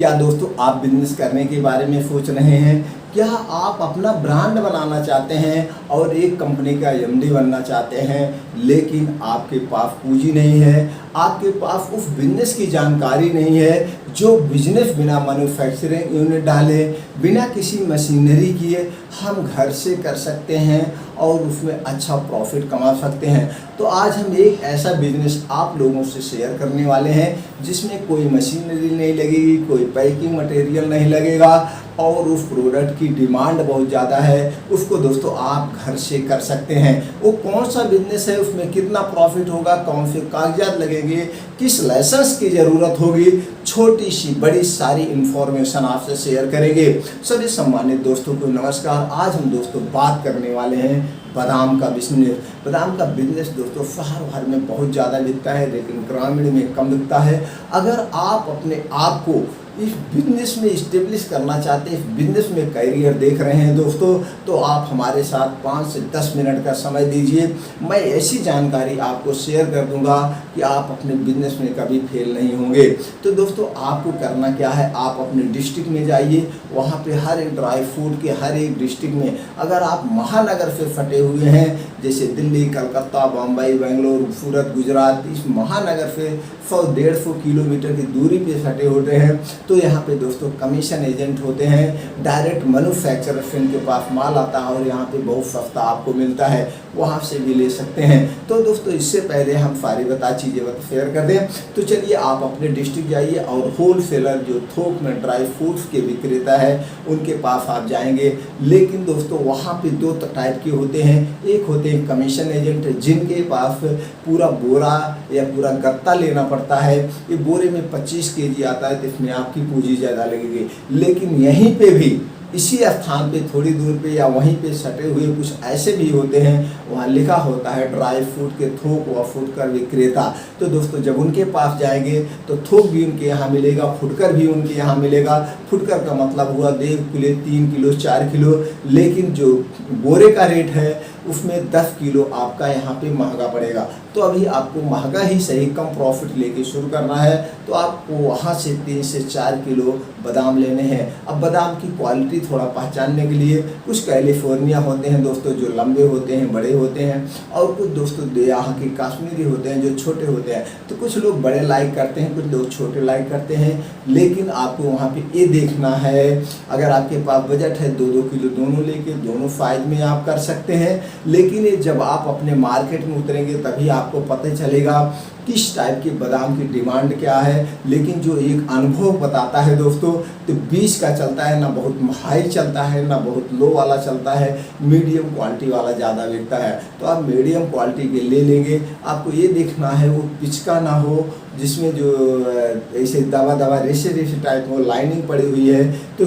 क्या दोस्तों आप बिजनेस करने के बारे में सोच रहे हैं? क्या आप अपना ब्रांड बनाना चाहते हैं और एक कंपनी का एमडी बनना चाहते हैं, लेकिन आपके पास पूंजी नहीं है, आपके पास उस बिजनेस की जानकारी नहीं है जो बिजनेस बिना मैन्युफैक्चरिंग यूनिट डाले, बिना किसी मशीनरी किए हम घर से कर सकते हैं और उसमें अच्छा प्रॉफिट कमा सकते हैं। तो आज हम एक ऐसा बिजनेस आप लोगों से शेयर करने वाले हैं जिसमें कोई मशीनरी नहीं लगेगी, कोई पैकिंग मटेरियल नहीं लगेगा और उस प्रोडक्ट की डिमांड बहुत ज़्यादा है, उसको दोस्तों आप घर से कर सकते हैं। वो कौन सा बिजनेस है, उसमें कितना प्रॉफिट होगा, कौन से कागजात लगेंगे, किस लाइसेंस की ज़रूरत होगी, छोटी सी बड़ी सारी इंफॉर्मेशन आपसे शेयर करेंगे। सभी सम्मानित दोस्तों को नमस्कार। आज हम दोस्तों बात करने वाले हैं बादाम का बिजनेस। बादाम का बिजनेस दोस्तों शहर भर में बहुत ज़्यादा बिकता है, लेकिन ग्रामीण में कम बिकता है। अगर आप अपने आप को इस बिजनेस में इस्टेब्लिश करना चाहते हैं, इस बिजनेस में करियर देख रहे हैं दोस्तों, तो आप हमारे साथ 5 से 10 मिनट का समय दीजिए। मैं ऐसी जानकारी आपको शेयर कर दूंगा कि आप अपने बिजनेस में कभी फेल नहीं होंगे। तो दोस्तों आपको करना क्या है, आप अपने डिस्ट्रिक्ट में जाइए, वहाँ पे हर एक ड्राई फ्रूट के हर एक डिस्ट्रिक्ट में, अगर आप महानगर से फटे हुए हैं जैसे दिल्ली, कलकत्ता, बम्बई, बेंगलोर, सूरत, गुजरात, इस महानगर से 100-150 किलोमीटर की दूरी पे फटे होते हैं, तो यहाँ पे दोस्तों कमीशन एजेंट होते हैं। डायरेक्ट मैन्युफैक्चरर से इनके पास माल आता है और यहाँ पे बहुत सस्ता आपको मिलता है, वहाँ से भी ले सकते हैं। तो दोस्तों इससे पहले हम सारी चीज़ें शेयर कर दें, तो चलिए आप अपने डिस्ट्रिक्ट जाइए और होल सेलर जो थोक में ड्राई फ्रूट्स के विक्रेता है उनके पास आप जाएंगे। लेकिन दोस्तों वहाँ पे 2 टाइप के होते हैं। एक होते हैं कमीशन एजेंट जिनके पास पूरा बोरा या पूरा गत्ता लेना पड़ता है। ये बोरे में 25 केजी आता है, तो इसमें आपकी पूंजी ज़्यादा लगेगी। लेकिन यहीं पे भी इसी स्थान पे थोड़ी दूर पे या वहीं पे सटे हुए कुछ ऐसे भी होते हैं, वहाँ लिखा होता है ड्राई फ्रूट के थोक व फुटकर विक्रेता। तो दोस्तों जब उनके पास जाएंगे तो थोक भी उनके यहाँ मिलेगा, फुटकर भी उनके यहाँ मिलेगा। फुटकर का मतलब हुआ 1 किलो, 3 किलो, 4 किलो, लेकिन जो बोरे का रेट है उसमें 10 किलो आपका यहाँ पे महंगा पड़ेगा। तो अभी आपको महंगा ही सही, कम प्रॉफिट लेके शुरू करना है, तो आपको वहाँ से 3 से 4 किलो बादाम लेने हैं। अब बादाम की क्वालिटी थोड़ा पहचानने के लिए कुछ कैलिफोर्निया होते हैं दोस्तों जो लंबे होते हैं, बड़े होते हैं, और कुछ दोस्तों यहाँ के कश्मीरी होते हैं जो छोटे होते हैं। तो कुछ लोग बड़े लाइक करते हैं, कुछ लोग छोटे लाइक करते हैं, लेकिन आपको वहाँ पे ये देखना है, अगर आपके पास बजट है 2-2 किलो दोनों लेके दोनों साइज में आप कर सकते हैं। लेकिन ये जब आप अपने मार्केट में उतरेंगे तभी आपको पता चलेगा किस टाइप के बादाम की डिमांड क्या है। लेकिन जो एक अनुभव बताता है दोस्तों, तो 20 का चलता है, ना बहुत हाई चलता है ना बहुत लो वाला चलता है, मीडियम क्वालिटी वाला ज़्यादा बिकता है। तो आप मीडियम क्वालिटी के ले लेंगे। आपको ये देखना है वो पिचका ना हो, जिसमें जो ऐसे दवा रेशे टाइप में लाइनिंग पड़ी हुई है, तो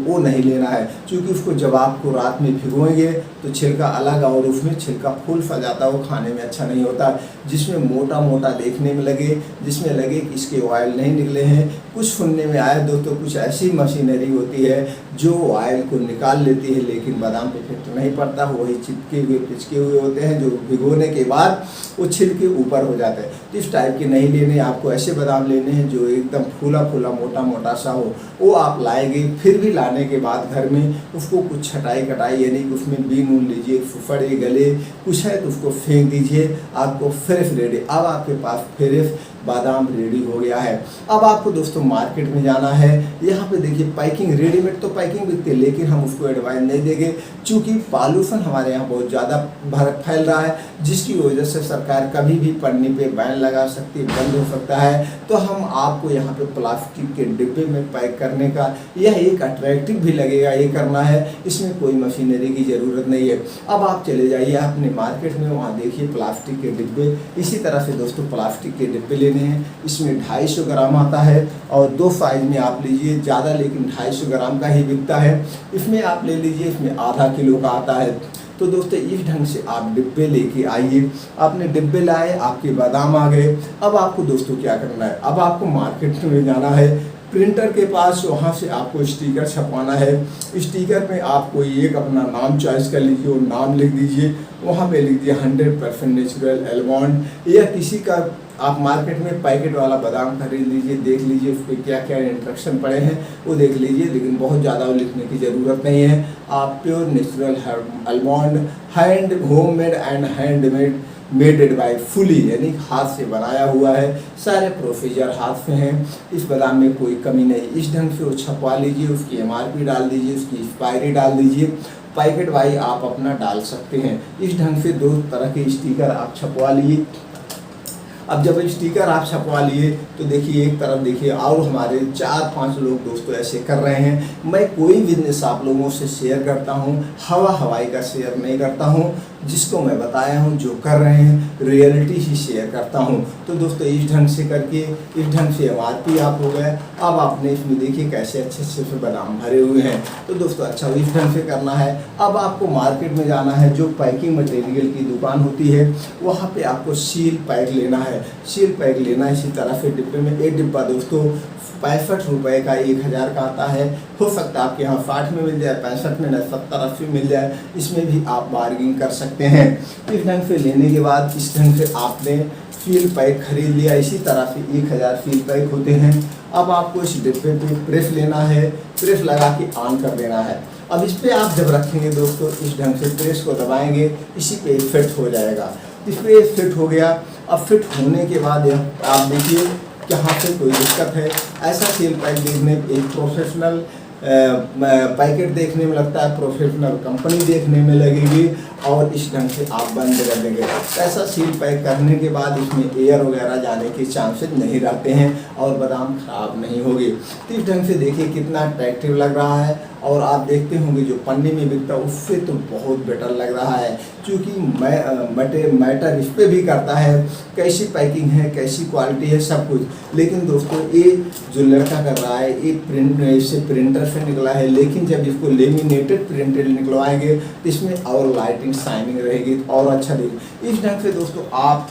वो नहीं लेना है, क्योंकि उसको जब आपको रात में भिगोएंगे तो छिलका अलग और उसमें छिलका फूल सा जाता है, वो खाने में अच्छा नहीं होता। जिसमें मोटा मोटा देखने में लगे, जिसमें लगे कि इसके ऑयल नहीं निकले हैं। कुछ सुनने में आया दोस्तों कुछ ऐसी मशीनरी होती है जो ऑयल को निकाल लेती है, लेकिन बादाम पे इफेक्ट नहीं पड़ता, वही चिपके हुए पिचके हुए होते हैं जो भिगोने के बाद वो छिलके ऊपर हो जाते हैं। तो इस टाइप के नहीं लेने, आपको ऐसे बादाम लेने हैं जो एकदम फूला फूला मोटा मोटा सा हो। वो आप लाएंगे, फिर भी लाने के बाद घर में उसको कुछ छटाई कटाई, यानी कि उसमें बीन उन लीजिए, फुफड़े गले कुछ है तो उसको फेंक दीजिए, आपको फ्रेश रेडी। अब आपके पास फ्रेश बादाम रेडी हो गया है। अब आपको दोस्तों मार्केट में जाना है। यहाँ पे देखिए पैकिंग, रेडीमेड तो पैकिंग बिकती है, लेकिन हम उसको एडवाइस नहीं देंगे क्योंकि पॉल्यूशन हमारे यहाँ बहुत ज़्यादा फैल रहा है, जिसकी वजह से सरकार कभी भी पन्नी पे बैन लगा सकती है, बंद हो सकता है। तो हम आपको यहाँ पे प्लास्टिक के डिब्बे में पैक करने का, यह एक अट्रैक्टिव भी लगेगा, ये करना है, इसमें कोई मशीनरी की ज़रूरत नहीं है। अब आप चले जाइए अपने मार्केट में, वहाँ देखिए प्लास्टिक के डिब्बे। इसी तरह से दोस्तों प्लास्टिक के डिब्बे लेने हैं, इसमें 250 ग्राम आता है और 2 साइज में आप लीजिए, ज़्यादा लेकिन 250 ग्राम का ही बिकता है। इसमें आप ले लीजिए, इसमें आधा किलो का आता है। तो दोस्तों इस ढंग से आप डिब्बे लेके आइए। आपने डिब्बे लाए, आपके बादाम आ गए। अब आपको दोस्तों क्या करना है, अब आपको मार्केट में जाना है, प्रिंटर के पास, वहाँ से आपको स्टिकर छपवाना है। स्टिकर में आप कोई एक अपना नाम चॉइस कर लीजिए और नाम लिख दीजिए, वहाँ पे लिख दिया 100% नेचुरल आलमंड, या किसी का आप मार्केट में पैकेट वाला बादाम खरीद लीजिए, देख लीजिए उस पर क्या क्या इंस्ट्रक्शन पड़े हैं वो देख लीजिए, लेकिन बहुत ज़्यादा वो लिखने की ज़रूरत नहीं है। आप pure natural almond hand homemade and handmade maded by fully यानी हाथ से बनाया हुआ है, सारे प्रोसीजर हाथ में हैं, इस बादाम में कोई कमी नहीं। इस ढंग से वो छपवा लीजिए, उसकी MRP डाल दीजिए, उसकी एक्सपायरी डाल दीजिए, पैकेट वाइज आप अपना डाल सकते हैं। इस ढंग से 2 तरह के स्टिकर आप छपवा लिए। अब जब स्टिकर आप छपवा लिए तो देखिए एक तरफ देखिए और हमारे 4-5 लोग दोस्तों ऐसे कर रहे हैं। मैं कोई बिजनेस आप लोगों से शेयर करता हूं, हवाई का शेयर नहीं करता हूं, जिसको मैं बताया हूं जो कर रहे हैं रियलिटी ही शेयर करता हूं। तो दोस्तों इस ढंग से करके इस ढंग से MRP आप हो गए। अब आपने इसमें देखिए कैसे अच्छे से बादाम भरे हुए हैं। तो दोस्तों अच्छा इस ढंग से करना है। अब आपको मार्केट में जाना है, जो पैकिंग मटेरियल की दुकान होती है वहाँ पे आपको सील पैक लेना है। सील पैक लेना इसी तरह से डिब्बे में, एक डिब्बा दोस्तों 65 रुपये का 1000 का आता है। हो सकता है आपके यहाँ 60 में मिल जाए, 65 में, 70-80 मिल जाए, इसमें भी आप बार्गिंग कर सकते हैं। इस ढंग से लेने के बाद इस ढंग से आपने सील पैक खरीद लिया। इसी तरह से 1000 सील पैक होते हैं। अब आपको इस डिब्बे पे प्रेस लेना है, प्रेस लगा के ऑन कर देना है। अब इस पर आप जब रखेंगे दोस्तों इस ढंग से प्रेस को दबाएंगे, इसी पे फिट हो जाएगा। इस पर फिट हो गया। अब फिट होने के बाद आप देखिए यहाँ से कोई दिक्कत है, ऐसा सील पैक देखने एक प्रोफेशनल पैकेट देखने में लगता है, प्रोफेशनल कंपनी देखने में लगेगी और इस ढंग से आप बंद कर देंगे। ऐसा सील पैक करने के बाद इसमें एयर वगैरह जाने के चांसेस नहीं रहते हैं और बादाम खराब नहीं होगी। तो इस ढंग से देखिए कितना अट्रैक्टिव लग रहा है और आप देखते होंगे जो पन्नी में बिकता है उससे तो बहुत बेटर लग रहा है, क्योंकि मैटर इस पर भी करता है कैसी पैकिंग है, कैसी क्वालिटी है, सब कुछ। लेकिन दोस्तों ये जो लड़का कर रहा है ये इससे प्रिंटर से निकला है, लेकिन जब इसको लेमिनेटेड प्रिंटेड निकलवाएंगे तो इसमें और लाइटिंग शाइनिंग रहेगी और अच्छा दिखेगा। इस ढंग से दोस्तों आप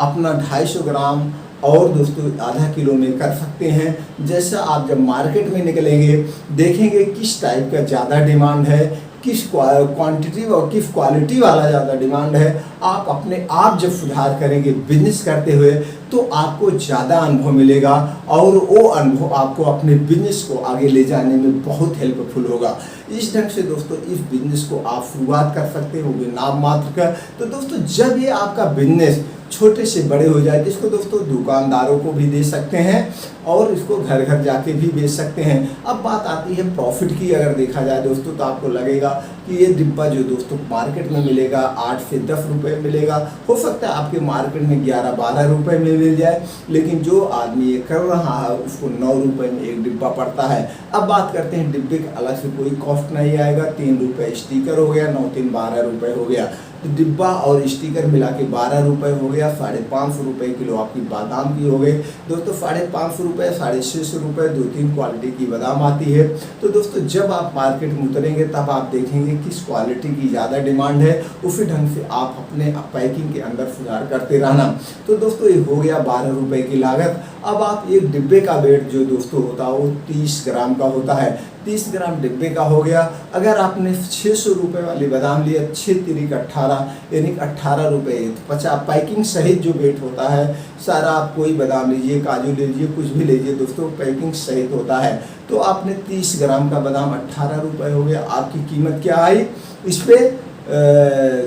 अपना 250 ग्राम और दोस्तों आधा किलो में कर सकते हैं। जैसा आप जब मार्केट में निकलेंगे देखेंगे किस टाइप का ज़्यादा डिमांड है, किस क्वांटिटी और किस क्वालिटी वाला ज़्यादा डिमांड है। आप अपने आप जब सुधार करेंगे बिजनेस करते हुए तो आपको ज़्यादा अनुभव मिलेगा और वो अनुभव आपको अपने बिजनेस को आगे ले जाने में बहुत हेल्पफुल होगा। इस ढंग से दोस्तों इस बिजनेस को आप शुरुआत कर सकते हो नाम मात्र का। तो दोस्तों जब ये आपका बिजनेस छोटे से बड़े हो जाए तो इसको दोस्तों दुकानदारों को भी दे सकते हैं और इसको घर घर जाके भी बेच सकते हैं। अब बात आती है प्रॉफिट की, अगर देखा जाए दोस्तों तो आपको लगेगा कि ये डिब्बा जो दोस्तों मार्केट में मिलेगा 8 से 10 रुपये मिलेगा, हो सकता है आपके मार्केट में 11-12 रुपये में मिल जाए, लेकिन जो आदमी ये कर रहा है उसको 9 रुपये में एक डिब्बा पड़ता है। अब बात करते हैं डिब्बे का अलग से कोई कॉस्ट नहीं आएगा, 3 रुपये स्टिकर हो गया, 9-3 12 रुपये हो गया। तो डिब्बा और स्टिकर मिला के 12 रुपये हो गया। 550 रुपये किलो आपकी बादाम की हो गई दोस्तों। 550 रुपये, 650 रुपये 2-3 क्वालिटी की बादाम आती है। तो दोस्तों जब आप मार्केट में उतरेंगे तब आप देखेंगे किस क्वालिटी की ज़्यादा डिमांड है, उसी ढंग से आप अपने पैकिंग के अंदर सुधार करते रहना। तो दोस्तों ये हो गया 12 रुपये की लागत। अब आप एक डिब्बे का वेट जो दोस्तों होता है वो 30 ग्राम का होता है। 30 ग्राम डिब्बे का हो गया। अगर आपने 600 रुपये वाली बादाम लिया, 6×3=18 यानी 18 रुपये, 50 पैकिंग सहित जो वेट होता है सारा, आप कोई बादाम लीजिए, काजू लीजिए, कुछ भी लीजिए दोस्तों पैकिंग सहित होता है। तो आपने 30 ग्राम का बादाम 18 रुपये हो गया। आपकी कीमत क्या आई इस पर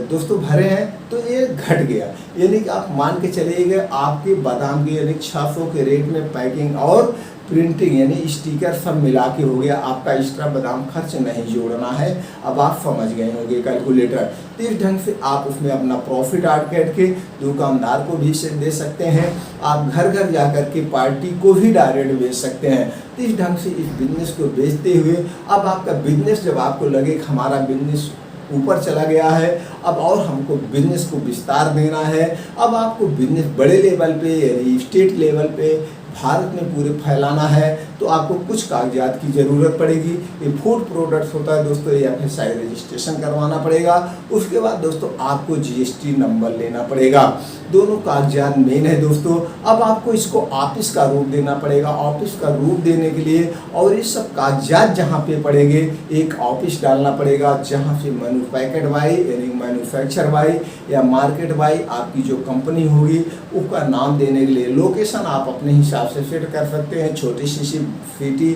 दोस्तों भरे हैं तो ये घट गया, यानी कि आप मान के चलिएगा आपके बादाम की यानी 600 के रेट में पैकिंग और प्रिंटिंग यानी स्टिकर सब मिला के हो गया। आपका एक्स्ट्रा बादाम खर्च नहीं जोड़ना है। अब आप समझ गए होंगे कैलकुलेटर। तो इस ढंग से आप उसमें अपना प्रॉफिट ऐड करके दुकानदार को भी दे सकते हैं, आप घर घर जा कर के पार्टी को भी डायरेक्ट बेच सकते हैं। तो इस ढंग से इस बिजनेस को बेचते हुए अब आपका बिजनेस जब आपको लगे कि हमारा बिजनेस ऊपर चला गया है, अब और हमको बिजनेस को विस्तार देना है, अब आपको बिजनेस बड़े लेवल पे यानी स्टेट लेवल पे भारत में पूरे फैलाना है, तो आपको कुछ कागजात की ज़रूरत पड़ेगी। ये फूड प्रोडक्ट्स होता है दोस्तों, ये FSI रजिस्ट्रेशन करवाना पड़ेगा। उसके बाद दोस्तों आपको GST नंबर लेना पड़ेगा। दोनों कागजात मेन है दोस्तों। अब आपको इसको ऑफिस का रूप देना पड़ेगा। ऑफिस का रूप देने के लिए और ये सब कागजात जहाँ पे पड़ेंगे, एक ऑफिस डालना पड़ेगा जहाँ से मैन्युफैक्चर्ड बाई यानी मैन्युफैक्चर बाई या मार्केट बाई आपकी जो कंपनी होगी उसका नाम देने के लिए लोकेशन आप अपने हिसाब से सेट कर सकते हैं। छोटी सी सिटी,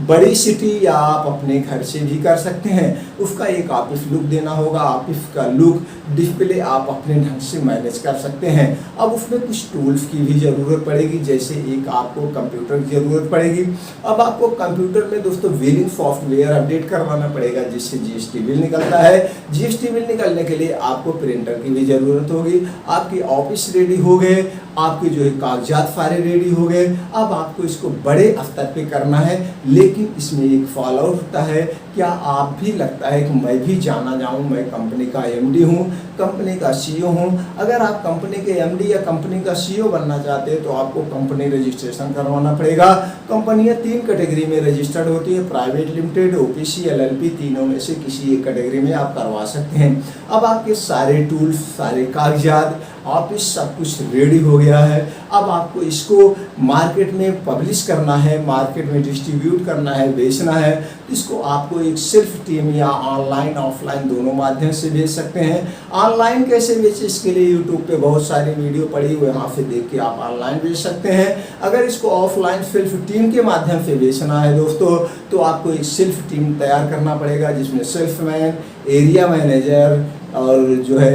बड़ी सिटी, या आप अपने घर से भी कर सकते हैं। उसका एक ऑफिस लुक देना होगा। ऑफिस का लुक डिस्प्ले आप अपने ढंग से मैनेज कर सकते हैं। अब उसमें कुछ टूल्स की भी ज़रूरत पड़ेगी, जैसे एक आपको कंप्यूटर की ज़रूरत पड़ेगी। अब आपको कंप्यूटर में दोस्तों बिलिंग सॉफ्टवेयर अपडेट करवाना पड़ेगा, जिससे GST बिल निकलता है। GST बिल निकलने के लिए आपको प्रिंटर की भी ज़रूरत होगी। आपकी ऑफिस रेडी हो गए, आपके जो है कागजात सारे रेडी हो गए। अब आपको इसको बड़े स्तर पे करना है, लेकिन इसमें एक फॉलोआउट होता है। क्या आप भी लगता है कि मैं भी जाना जाऊं, मैं कंपनी का MD हूं, कंपनी का CEO हूं। अगर आप कंपनी के MD या कंपनी का CEO बनना चाहते हैं तो आपको कंपनी रजिस्ट्रेशन करवाना पड़ेगा। कंपनियां 3 कैटेगरी में रजिस्टर्ड होती है, प्राइवेट लिमिटेड, OPC, LLP। तीनों में से किसी एक कैटेगरी में आप करवा सकते हैं। अब आपके सारे टूल्स, सारे कागजात, ऑफिस सब कुछ रेडी हो गया है। अब आपको इसको मार्केट में पब्लिश करना है, मार्केट में डिस्ट्रीब्यूट करना है, बेचना है। इसको आपको एक सेल्फ टीम या ऑनलाइन ऑफलाइन दोनों माध्यम से बेच सकते हैं। ऑनलाइन कैसे बेचें, इसके लिए यूट्यूब पे बहुत सारी वीडियो पड़ी हुई है, वहाँ से देख के आप ऑनलाइन बेच सकते हैं। अगर इसको ऑफलाइन सेल्फ टीम के माध्यम से बेचना है दोस्तों, तो आपको एक सेल्फ टीम तैयार करना पड़ेगा, जिसमें सेल्समैन, एरिया मैनेजर और जो है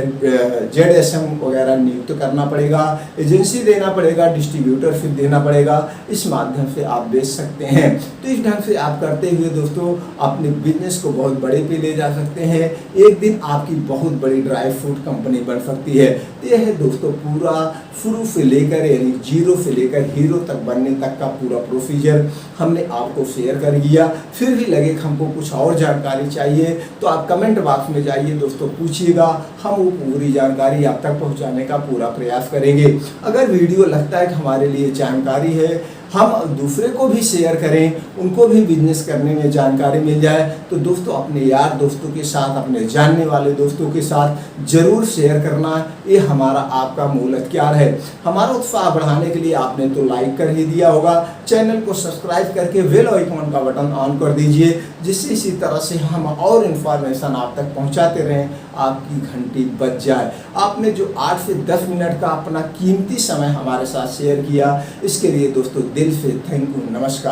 ZSM वगैरह नियुक्त करना पड़ेगा, एजेंसी देना पड़ेगा, डिस्ट्रीब्यूटरशिप देना पड़ेगा। इस माध्यम से आप बेच सकते हैं। तो इस ढंग से आप करते हुए दोस्तों अपने बिजनेस को बहुत बड़े पे ले जा सकते हैं। एक दिन आपकी बहुत बड़ी ड्राई फ्रूट कंपनी बन सकती है। तो यह है दोस्तों पूरा शुरू से लेकर यानी 0 से लेकर हीरो तक बनने तक का पूरा प्रोसीजर हमने आपको शेयर कर दिया। फिर भी लगे कि हमको कुछ और जानकारी चाहिए तो आप कमेंट बॉक्स में जाइए दोस्तों, पूछिएगा, हम वो पूरी जानकारी आप तक पहुंचाने का पूरा प्रयास करेंगे। अगर वीडियो लगता है कि हमारे लिए जानकारी है, हम दूसरे को भी शेयर करें, उनको भी बिजनेस करने में जानकारी मिल जाए, तो दोस्तों अपने यार दोस्तों के साथ, अपने जानने वाले दोस्तों के साथ जरूर शेयर करना। ये हमारा आपका मूल हथियार है। हमारा उत्साह बढ़ाने के लिए आपने तो लाइक कर ही दिया होगा, चैनल को सब्सक्राइब करके बेल आइकॉन का बटन ऑन कर दीजिए, जिससे इसी तरह से हम और इन्फॉर्मेशन आप तक पहुंचाते रहें, आपकी घंटी बज जाए। आपने जो 8 से 10 मिनट का अपना कीमती समय हमारे साथ शेयर किया, इसके लिए दोस्तों दिल से थैंक यू, नमस्कार।